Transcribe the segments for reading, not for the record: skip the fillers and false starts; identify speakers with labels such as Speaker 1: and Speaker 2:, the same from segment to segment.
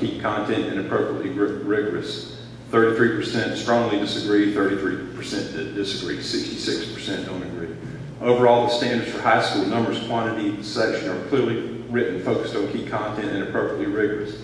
Speaker 1: keep content inappropriately rigorous. 33% strongly disagree, 33% disagree, 66% don't agree. Overall, the standards for high school numbers, quantity, section are clearly written, focused on key content and appropriately rigorous.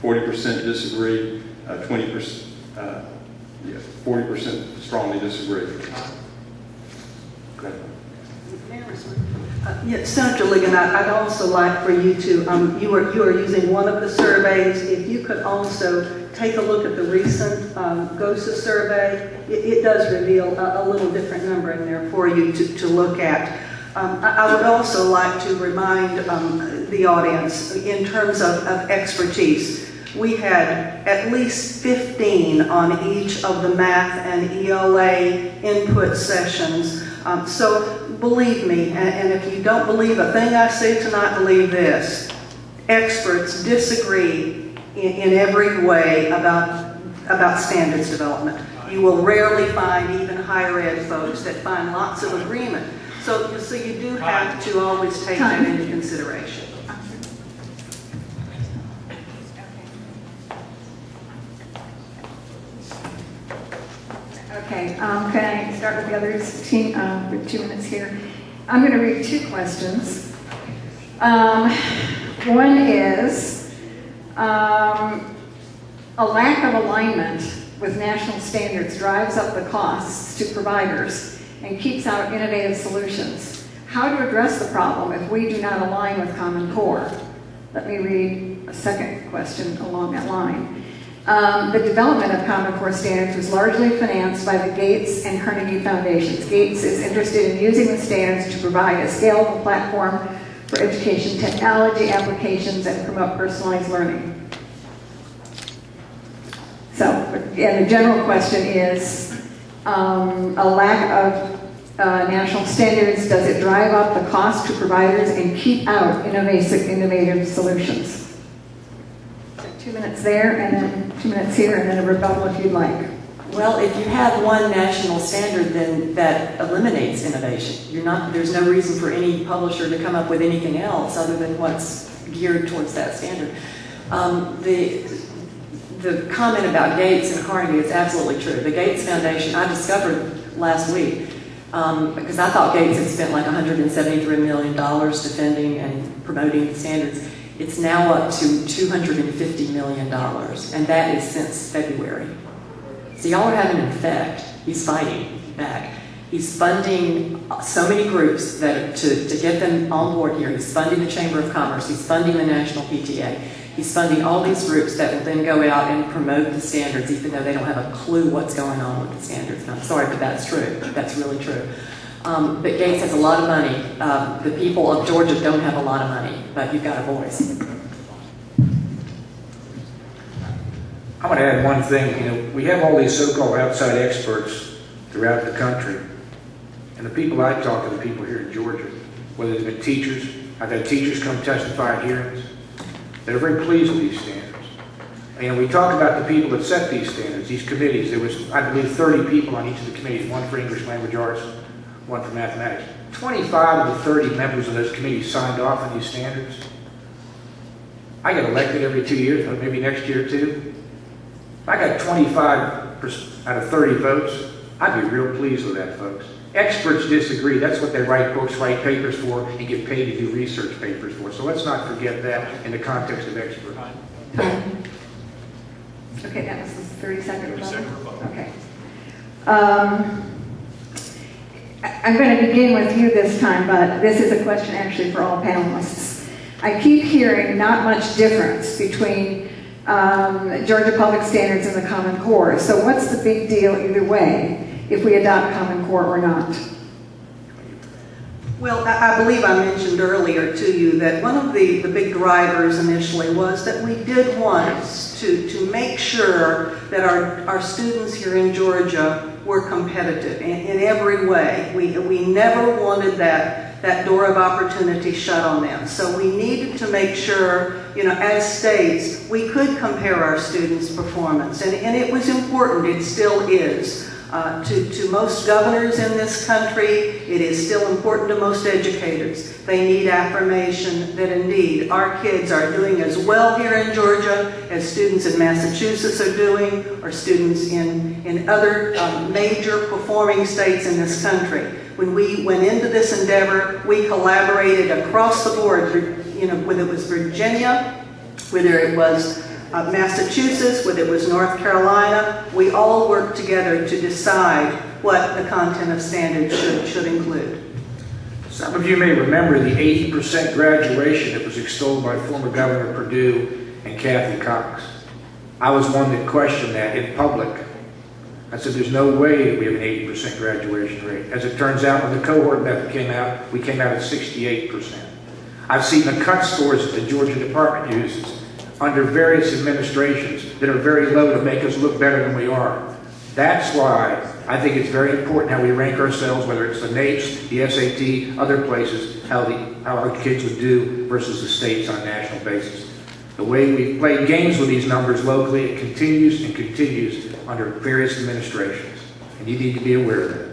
Speaker 1: 40% disagree, 40% strongly disagree.
Speaker 2: Yes, Senator Ligon, I'd also like for you to, you are using one of the surveys. If you could also take a look at the recent GOSA survey, it does reveal a little different number in there for you to look at. I would also like to remind the audience, in terms of expertise, we had at least 15 on each of the math and ELA input sessions. So believe me, and if you don't believe a thing I say tonight, believe this. Experts disagree in every way about standards development. You will rarely find even higher ed folks that find lots of agreement. So you do have to always take that into consideration.
Speaker 3: Okay, can I start with the others with 2 minutes here? I'm going to read 2 questions. One is a lack of alignment with national standards drives up the costs to providers and keeps out innovative solutions. How to address the problem if we do not align with Common Core? Let me read a second question along that line. The development of Common Core standards was largely financed by the Gates and Carnegie Foundations. Gates is interested in using the standards to provide a scalable platform for education technology applications and promote personalized learning. So, and the general question is, a lack of national standards, does it drive up the cost to providers and keep out innovative solutions? 2 minutes there, and then 2 minutes here, and then a rebuttal if you'd like.
Speaker 4: Well, if you have one national standard, then that eliminates innovation. There's no reason for any publisher to come up with anything else other than what's geared towards that standard. The comment about Gates and Carnegie is absolutely true. The Gates Foundation, I discovered last week, because I thought Gates had spent like $173 million defending and promoting the standards. It's now up to $250 million, and that is since February. So y'all are having an effect. He's fighting back. He's funding so many groups that to get them on board here. He's funding the Chamber of Commerce. He's funding the National PTA. He's funding all these groups that will then go out and promote the standards, even though they don't have a clue what's going on with the standards. And I'm sorry, but that's true. That's really true. But Gates has a lot of money. The people of Georgia don't have a lot of money, but you've got a voice.
Speaker 5: I want to add one thing. We have all these so-called outside experts throughout the country. And the people I talk to, the people here in Georgia, whether they've been teachers, I've had teachers come testify at hearings, that are very pleased with these standards. And we talk about the people that set these standards, these committees. There was, I believe, 30 people on each of the committees, one for English language arts, one for mathematics. 25 of the 30 members of those committees signed off on these standards. I get elected every 2 years, or maybe next year too. If I got 25% out of 30 votes, I'd be real pleased with that, folks. Experts disagree. That's what they write books, write papers for, and get paid to do research papers for. So let's not forget that in the context of experts.
Speaker 3: Okay, that was the 30-second rebuttal. Okay. I'm going to begin with you this time, but this is a question actually for all panelists. I keep hearing not much difference between Georgia Public Standards and the Common Core. So what's the big deal either way, if we adopt Common Core or not?
Speaker 2: Well, I believe I mentioned earlier to you that one of the big drivers initially was that we did want to make sure that our students here in Georgia were competitive in every way. We never wanted that door of opportunity shut on them. So we needed to make sure, as states, we could compare our students' performance. And it was important, it still is. To most governors in this country, it is still important to most educators. They need affirmation that indeed our kids are doing as well here in Georgia as students in Massachusetts are doing, or students in other major performing states in this country. When we went into this endeavor, we collaborated across the board, whether it was Virginia, whether it was Massachusetts, whether it was North Carolina, we all worked together to decide what the content of standards should include.
Speaker 5: Some of you may remember the 80% graduation that was extolled by former Governor Perdue and Kathy Cox. I was one that questioned that in public. I said, there's no way that we have an 80% graduation rate. As it turns out, when the cohort method came out, we came out at 68%. I've seen the cut scores that the Georgia Department uses under various administrations that are very low to make us look better than we are. That's why I think it's very important how we rank ourselves, whether it's the NAEPS, the SAT, other places, how our kids would do versus the states on a national basis. The way we play games with these numbers locally, it continues and continues under various administrations. And you need to be aware of that.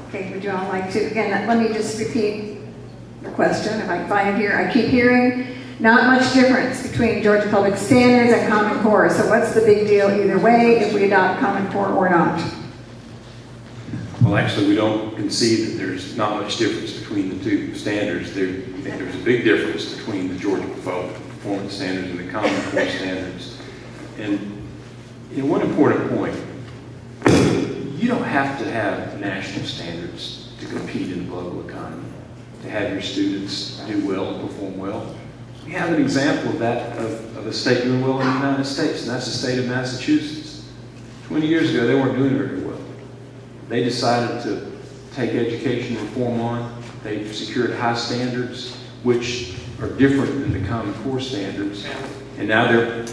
Speaker 3: Okay, would you all like to, again, let me just repeat the question, if I can find it here. I keep hearing not much difference between Georgia Public Standards and Common Core. So what's the big deal either way if we adopt Common Core or not?
Speaker 1: Well, actually, we don't concede that there's not much difference between the two standards. We think there's a big difference between the Georgia Performance Standards and the Common Core Standards. And one important point, you don't have to have national standards to compete in the global economy, to have your students do well and perform well. We have an example of that, of a state doing well in the United States, and that's the state of Massachusetts. 20 years ago, they weren't doing very well. They decided to take education reform on. They secured high standards, which are different than the Common Core standards, and now they're...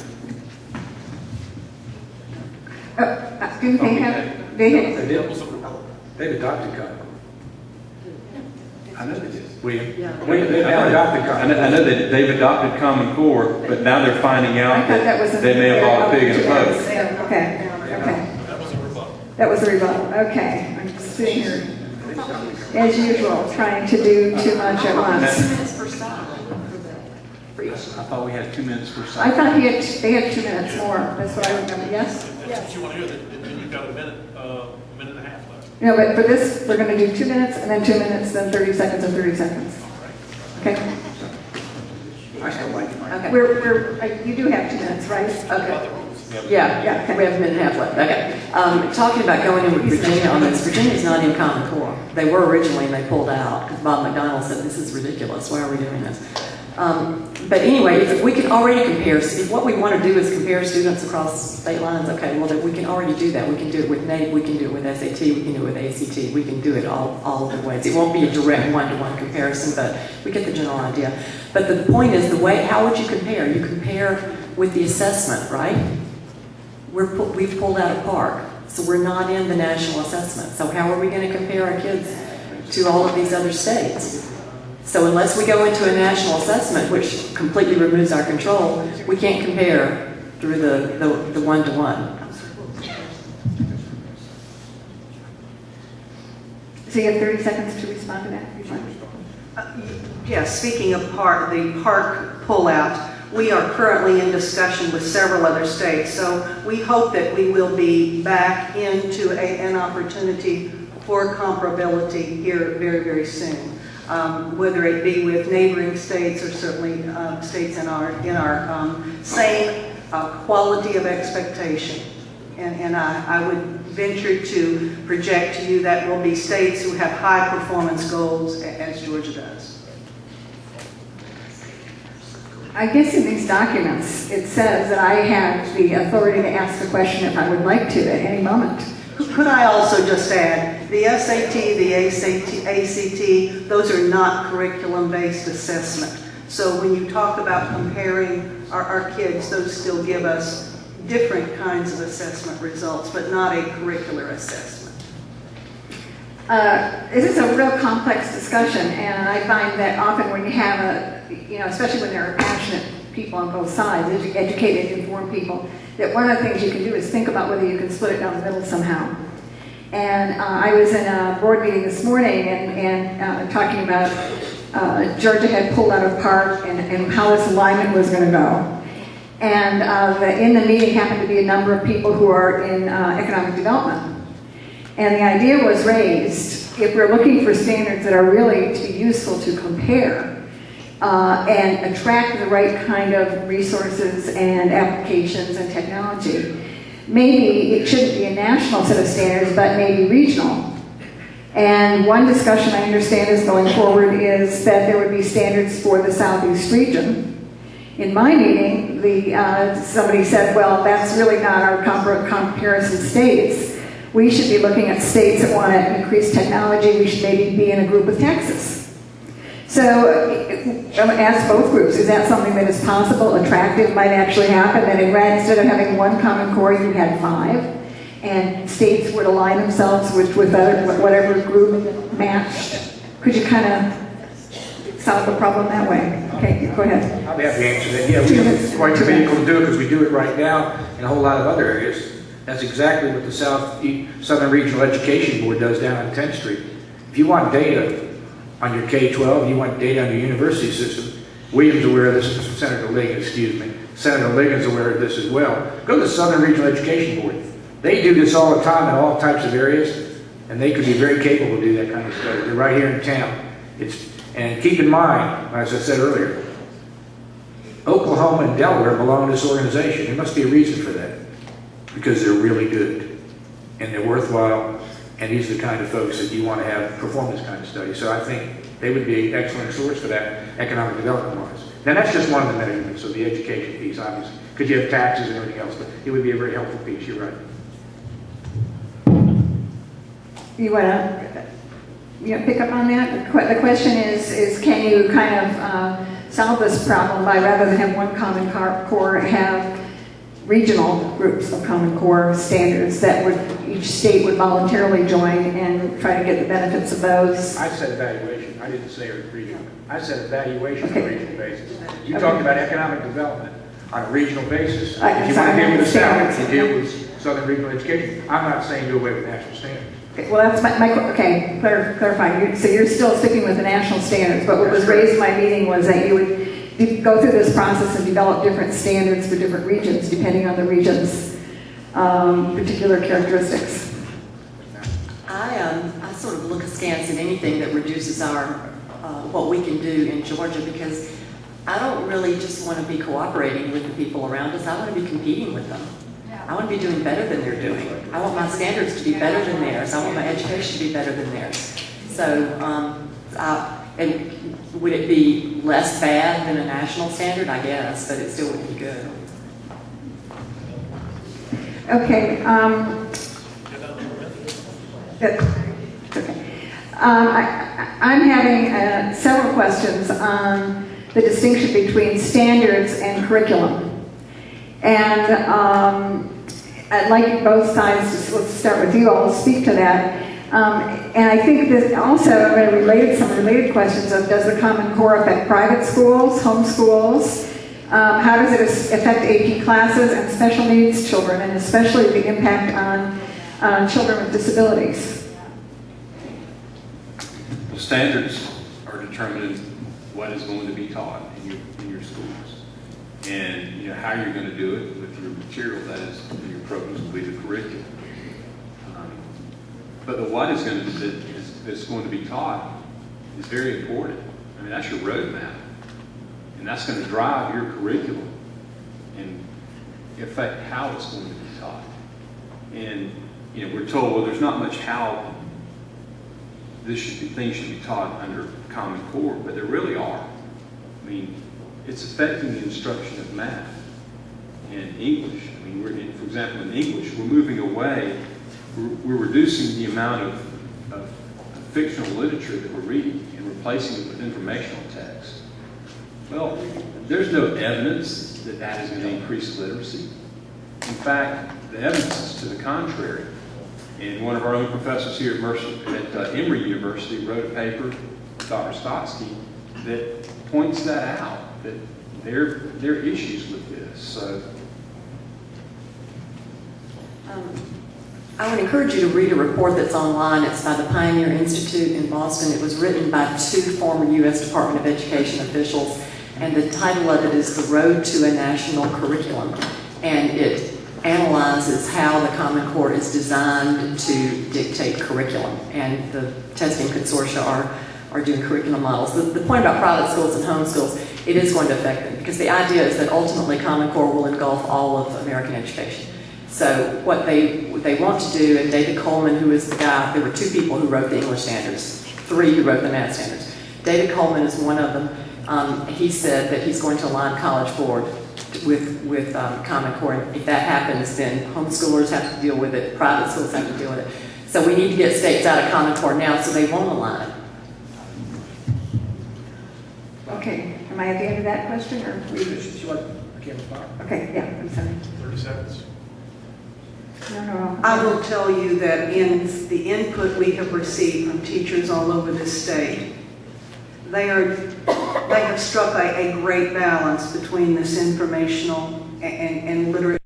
Speaker 3: Didn't they have,
Speaker 5: They've adopted Common Core.
Speaker 1: I know they did.
Speaker 5: They've now adopted Common Core.
Speaker 1: I know that they've adopted Common Core, but now they're finding out that they may have bought a pig in a poke.
Speaker 3: Okay. That was a rebuttal. Okay. I'm sitting here, as usual, trying to do too much at once.
Speaker 4: 2 minutes per side.
Speaker 1: I thought we had 2 minutes per side.
Speaker 3: I thought they had 2 minutes more. That's what I remember. Yes?
Speaker 6: That's what you want to hear, then you've got a minute and a half left.
Speaker 3: No, but for this, we're going to do 2 minutes, and then 2 minutes, then 30 seconds, and 30 seconds. Okay?
Speaker 5: I still like it.
Speaker 4: Okay.
Speaker 3: You do have 2 minutes, right?
Speaker 4: Okay. Yeah,
Speaker 3: okay.
Speaker 4: we have a minute and a half left. Okay. Talking about going in with Virginia on this, Virginia's not in Common Core. They were originally, and they pulled out because Bob McDonnell said, this is ridiculous. Why are we doing this? But anyway, if we can already compare, if what we want to do is compare students across state lines, okay, well, we can already do that. We can do it with NAEP, we can do it with SAT, we can do it with ACT, we can do it all of the ways. It won't be a direct one-to-one comparison, but we get the general idea. But the point is, how would you compare? You compare with the assessment, right? We've pulled out a park, so we're not in the national assessment. So how are we going to compare our kids to all of these other states? So unless we go into a national assessment, which completely removes our control, we can't compare through the one-to-one.
Speaker 3: So you have 30 seconds to respond to that.
Speaker 2: Yes, speaking of the park pullout, we are currently in discussion with several other states, so we hope that we will be back into an opportunity for comparability here very, very soon. Whether it be with neighboring states or certainly states in our same quality of expectation. And I would venture to project to you that will be states who have high performance goals, as Georgia does.
Speaker 3: I guess in these documents, it says that I have the authority to ask a question if I would like to at any moment.
Speaker 2: Could I also just add, the SAT, the ACT, those are not curriculum-based assessment. So when you talk about comparing our kids, those still give us different kinds of assessment results, but not a curricular assessment.
Speaker 3: This is a real complex discussion, and I find that often when you have especially when there are passionate people on both sides, educate and inform people, that one of the things you can do is think about whether you can split it down the middle somehow. And I was in a board meeting this morning and talking about Georgia had pulled out of PARC and how this alignment was going to go. And in the meeting happened to be a number of people who are in economic development. And the idea was raised, if we're looking for standards that are really to be useful to compare and attract the right kind of resources and applications and technology, maybe it shouldn't be a national set of standards, but maybe regional. And one discussion I understand is going forward is that there would be standards for the Southeast region. In my meeting, somebody said, well, that's really not our comparison states. We should be looking at states that want to increase technology. We should maybe be in a group with Texas. So ask both groups, is that something that is possible, attractive, might actually happen, that instead of having one common core, you had 5? And states would align themselves with whatever group matched. Could you kind of solve the problem that way? Okay, go ahead.
Speaker 5: I'll be happy to answer that. Yeah, we have quite the vehicle to do it because we do it right now in a whole lot of other areas. That's exactly what the Southern Regional Education Board does down on 10th Street. If you want data on your K-12, you want data on your university system, William's aware of this, Senator Liggins, excuse me. Senator Liggins is aware of this as well. Go to the Southern Regional Education Board. They do this all the time in all types of areas, and they could be very capable to do that kind of study. They're right here in town. And keep in mind, as I said earlier, Oklahoma and Delaware belong to this organization. There must be a reason for that, because they're really good, and they're worthwhile, and these are the kind of folks that you want to have perform this kind of study. So I think they would be an excellent source for that, economic development-wise. Now, that's just one of the measurements of the education piece, obviously, because you have taxes and everything else, but it would be a very helpful piece. You're right.
Speaker 3: You want to pick up on that? The question is can you kind of solve this problem by, rather than have one common core, have regional groups of common core standards that each state would voluntarily join and try to get the benefits of those?
Speaker 5: I said evaluation. I didn't say regional. I said evaluation on a regional basis. You talked about economic development on a regional basis. If you want to deal with the South, you deal with Southern Regional Education. I'm not saying do away with national standards.
Speaker 3: Okay, well, that's clarifying. So you're still sticking with the national standards, but what was raised in my meeting was that you would go through this process and develop different standards for different regions, depending on the region's particular characteristics.
Speaker 4: I sort of look askance at anything that reduces our what we can do in Georgia, because I don't really just want to be cooperating with the people around us. I want to be competing with them. I want to be doing better than they're doing. I want my standards to be better than theirs. I want my education to be better than theirs. So, and would it be less bad than a national standard? I guess, but it still wouldn't be good.
Speaker 3: Okay. I'm having several questions on the distinction between standards and curriculum. And I'd like both sides, let's start with you, I'll speak to that. And I think that also I'm going to relate some related questions of, does the Common Core affect private schools, home schools? How does it affect AP classes and special needs children, and especially the impact on children with disabilities?
Speaker 1: Well, standards are determining what is going to be taught in your schools. And how you're going to do it with your material, that is, your programs will be the curriculum. But the what is going to that's going to be taught is very important. I mean, that's your roadmap, and that's going to drive your curriculum and affect how it's going to be taught. And we're told, well, there's not much how things should be taught under Common Core, but there really are. I mean, it's affecting the instruction of math and English. I mean, for example, in English, we're moving away. We're reducing the amount of fictional literature that we're reading and replacing it with informational text. Well, there's no evidence that that is going to increase literacy. In fact, the evidence is to the contrary. And one of our own professors here at Emory University wrote a paper, Dr. Stotsky, that points that out, that there are issues with this, so.
Speaker 4: I would encourage you to read a report that's online. It's by the Pioneer Institute in Boston. It was written by 2 former U.S. Department of Education officials, and the title of it is The Road to a National Curriculum. And it analyzes how the Common Core is designed to dictate curriculum, and the testing consortia are doing curriculum models. The point about private schools and home schools, it is going to affect them, because the idea is that ultimately Common Core will engulf all of American education. So what they want to do, and David Coleman, who is the guy, there were 2 people who wrote the English standards, 3 who wrote the math standards. David Coleman is one of them. He said that he's going to align College Board with Common Core. And if that happens, then homeschoolers have to deal with it, private schools have to deal with it. So we need to get states out of Common Core now so they won't align it.
Speaker 3: Okay, am I at the end of that question, or? Okay, yeah, I'm sorry.
Speaker 6: 30 seconds.
Speaker 3: No.
Speaker 2: I will tell you that in the input we have received from teachers all over this state, they have struck a great balance between this informational and literacy